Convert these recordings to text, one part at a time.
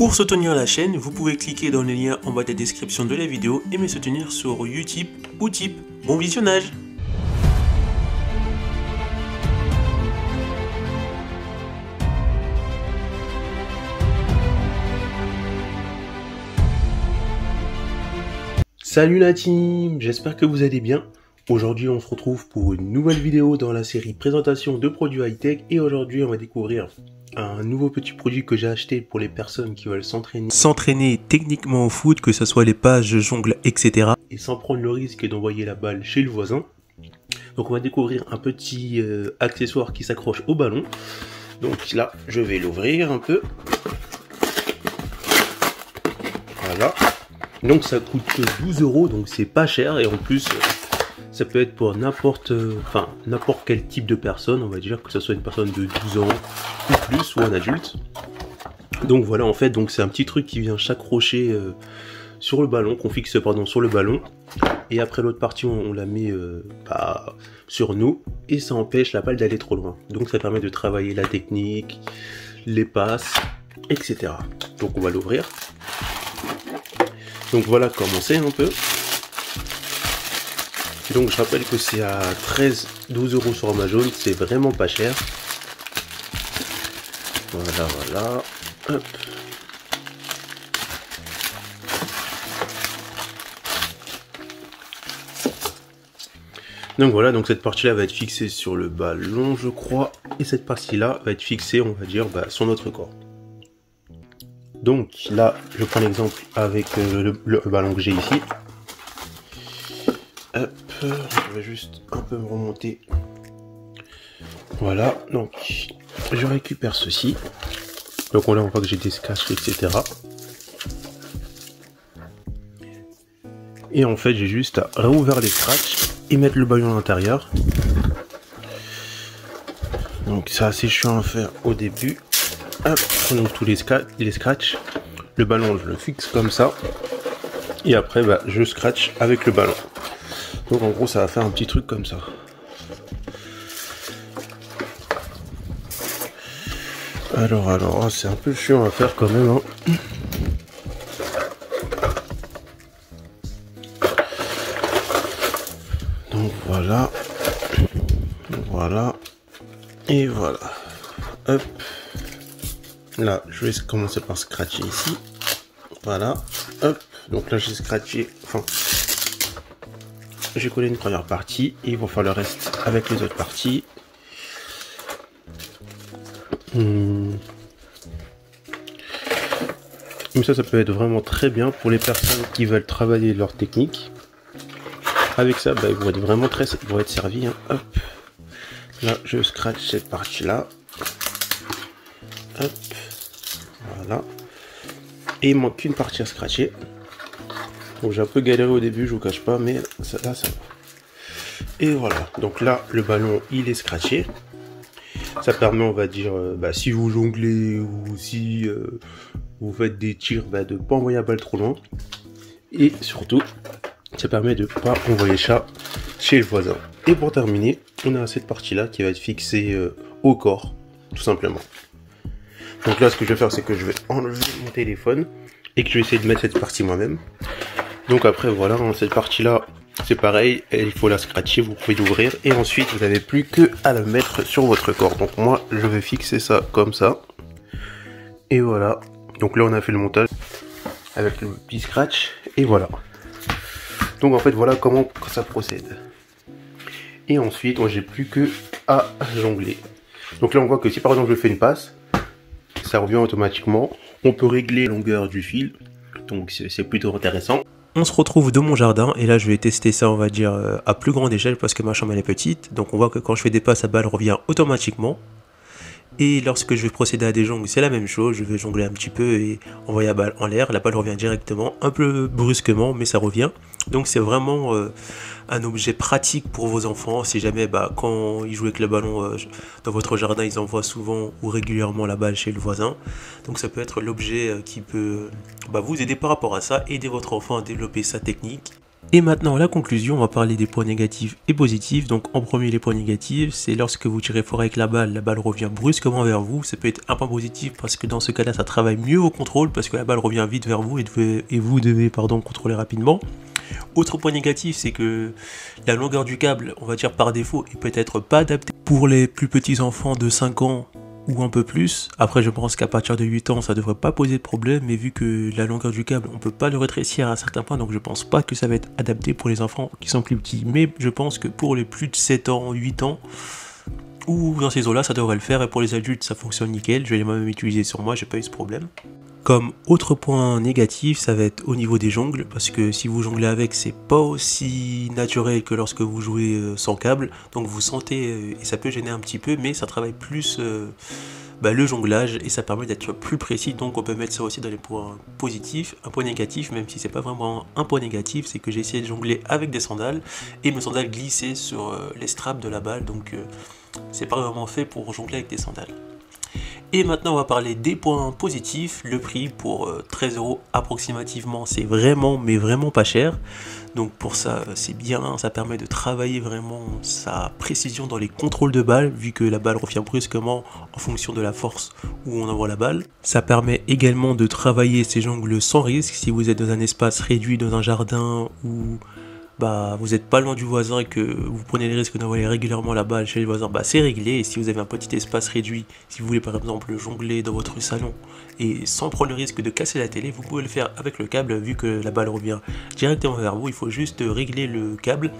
Pour soutenir la chaîne, vous pouvez cliquer dans le lien en bas de la description de la vidéo et me soutenir sur Utip ou Tip. Bon visionnage! Salut la team, j'espère que vous allez bien. Aujourd'hui on se retrouve pour une nouvelle vidéo dans la série présentation de produits high-tech et aujourd'hui on va découvrir un nouveau petit produit que j'ai acheté pour les personnes qui veulent s'entraîner techniquement au foot, que ce soit les passes, jongles, etc. et sans prendre le risque d'envoyer la balle chez le voisin. Donc on va découvrir un petit accessoire qui s'accroche au ballon. Donc là je vais l'ouvrir un peu. Voilà. Donc ça coûte 12 €, donc c'est pas cher et en plus ça peut être pour n'importe quel type de personne, on va dire que ce soit une personne de 12 ans ou plus ou un adulte. Donc voilà, en fait, donc c'est un petit truc qui vient s'accrocher sur le ballon, qu'on fixe sur le ballon, et après l'autre partie on la met sur nous et ça empêche la balle d'aller trop loin. Donc ça permet de travailler la technique, les passes, etc. Donc on va l'ouvrir. Donc voilà comment c'est un peu. Et donc je rappelle que c'est à 12 € sur Amazon, c'est vraiment pas cher. Voilà. Hop. Donc voilà, donc cette partie-là va être fixée sur le ballon, je crois. Et cette partie-là va être fixée, on va dire, sur notre corps. Donc là, je prends l'exemple avec le ballon que j'ai ici. Hop, je vais juste un peu me remonter. Voilà, donc je récupère ceci. Donc là, on voit que j'ai des scratchs, etc. Et en fait, j'ai juste à réouvrir les scratchs et mettre le ballon à l'intérieur. Donc c'est assez chiant à faire au début. Hop, on ouvre tous les scratchs. Le ballon, je le fixe comme ça. Et après, je scratch avec le ballon. Donc en gros, ça va faire un petit truc comme ça. Alors, c'est un peu chiant à faire quand même. Hein. Donc voilà. Et voilà. Hop. Là, je vais commencer par scratcher ici. Voilà. Hop. Donc là, j'ai scratché. J'ai collé une première partie. Et il va faire le reste avec les autres parties. Mais ça peut être vraiment très bien pour les personnes qui veulent travailler leur technique. Avec ça, ils vont être vraiment ils vont être servis. Hein. Hop. Là, je scratch cette partie-là. Hop. Voilà. Et il manque qu'une partie à scratcher. Donc j'ai un peu galéré au début, je vous cache pas, mais ça va. Et voilà. Donc là, le ballon, il est scratché. Ça permet, on va dire, si vous jonglez ou si vous faites des tirs, de ne pas envoyer la balle trop loin. Et surtout, ça permet de ne pas envoyer ça chez le voisin. Et pour terminer, on a cette partie-là qui va être fixée au corps, tout simplement. Donc là, ce que je vais faire, c'est que je vais enlever mon téléphone et que je vais essayer de mettre cette partie moi-même. Donc après, voilà, cette partie-là, c'est pareil, il faut la scratcher, vous pouvez l'ouvrir et ensuite, vous n'avez plus que à la mettre sur votre corps. Donc moi, je vais fixer ça comme ça. Et voilà. Donc là, on a fait le montage avec le petit scratch et voilà. Donc en fait, voilà comment ça procède. Et ensuite, moi, j'ai plus que à jongler. Donc là, on voit que si par exemple, je fais une passe, ça revient automatiquement. On peut régler la longueur du fil, donc c'est plutôt intéressant. On se retrouve dans mon jardin et là je vais tester ça, on va dire à plus grande échelle parce que ma chambre elle est petite. Donc on voit que quand je fais des passes, la balle revient automatiquement. Et lorsque je vais procéder à des jongles, c'est la même chose. Je vais jongler un petit peu et envoyer la balle en l'air. La balle revient directement, un peu brusquement, mais ça revient. Donc c'est vraiment un objet pratique pour vos enfants. Si jamais quand ils jouent avec le ballon dans votre jardin, ils envoient souvent ou régulièrement la balle chez le voisin. Donc ça peut être l'objet qui peut vous aider par rapport à ça, aider votre enfant à développer sa technique. Et maintenant, la conclusion, on va parler des points négatifs et positifs. Donc, en premier, les points négatifs, c'est lorsque vous tirez fort avec la balle revient brusquement vers vous. Ça peut être un point positif parce que dans ce cas-là, ça travaille mieux au contrôle parce que la balle revient vite vers vous et vous devez contrôler rapidement. Autre point négatif, c'est que la longueur du câble, on va dire par défaut, est peut-être pas adaptée pour les plus petits enfants de 5 ans ou un peu plus. Après, je pense qu'à partir de 8 ans, ça devrait pas poser de problème, mais vu que la longueur du câble, on peut pas le rétrécir à un certain point, donc je pense pas que ça va être adapté pour les enfants qui sont plus petits. Mais je pense que pour les plus de 7 ans, 8 ans, ou dans ces eaux-là, ça devrait le faire, et pour les adultes, ça fonctionne nickel. Je l'ai moi-même utilisé sur moi, j'ai pas eu ce problème. Comme autre point négatif, ça va être au niveau des jongles, parce que si vous jonglez avec, c'est pas aussi naturel que lorsque vous jouez sans câble, donc vous sentez, et ça peut gêner un petit peu, mais ça travaille plus le jonglage, et ça permet d'être plus précis, donc on peut mettre ça aussi dans les points positifs. Un point négatif, même si c'est pas vraiment un point négatif, c'est que j'ai essayé de jongler avec des sandales, et mes sandales glissaient sur les straps de la balle, donc c'est pas vraiment fait pour jongler avec des sandales. Et maintenant on va parler des points positifs. Le prix pour 13 € approximativement, c'est vraiment mais vraiment pas cher. Donc pour ça c'est bien, ça permet de travailler vraiment sa précision dans les contrôles de balle, vu que la balle revient brusquement en fonction de la force où on envoie la balle. Ça permet également de travailler ses jongles sans risque, si vous êtes dans un espace réduit, dans un jardin ou vous n'êtes pas loin du voisin et que vous prenez le risque d'envoyer régulièrement la balle chez le voisin, c'est réglé. Et si vous avez un petit espace réduit, si vous voulez par exemple jongler dans votre salon et sans prendre le risque de casser la télé, vous pouvez le faire avec le câble, vu que la balle revient directement vers vous. Il faut juste régler le câble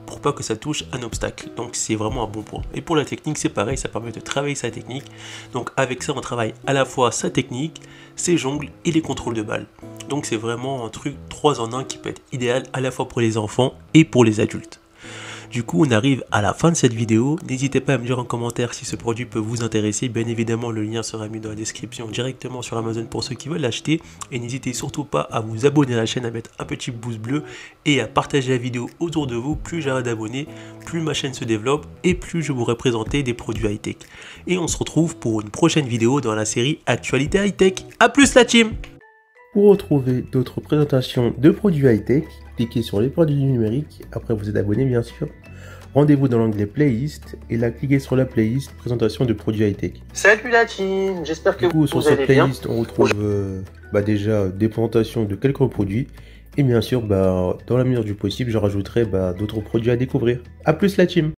pour pas que ça touche un obstacle, donc c'est vraiment un bon point. Et pour la technique c'est pareil, ça permet de travailler sa technique, donc avec ça on travaille à la fois sa technique, ses jongles et les contrôles de balle. Donc c'est vraiment un truc 3 en 1 qui peut être idéal à la fois pour les enfants et pour les adultes. Du coup on arrive à la fin de cette vidéo, n'hésitez pas à me dire en commentaire si ce produit peut vous intéresser, bien évidemment le lien sera mis dans la description directement sur Amazon pour ceux qui veulent l'acheter, et n'hésitez surtout pas à vous abonner à la chaîne, à mettre un petit pouce bleu et à partager la vidéo autour de vous. Plus j'aurai d'abonnés, plus ma chaîne se développe et plus je vous présenter des produits high-tech. Et on se retrouve pour une prochaine vidéo dans la série Actualité high-tech. A plus la team! Pour retrouver d'autres présentations de produits high-tech, cliquez sur les produits numériques, après vous êtes abonné bien sûr. Rendez-vous dans l'onglet playlist et là cliquez sur la playlist présentation de produits high-tech. Salut la team, j'espère que vous sur allez cette bien. playlist on retrouve déjà des présentations de quelques produits et bien sûr dans la mesure du possible je rajouterai d'autres produits à découvrir. A plus la team!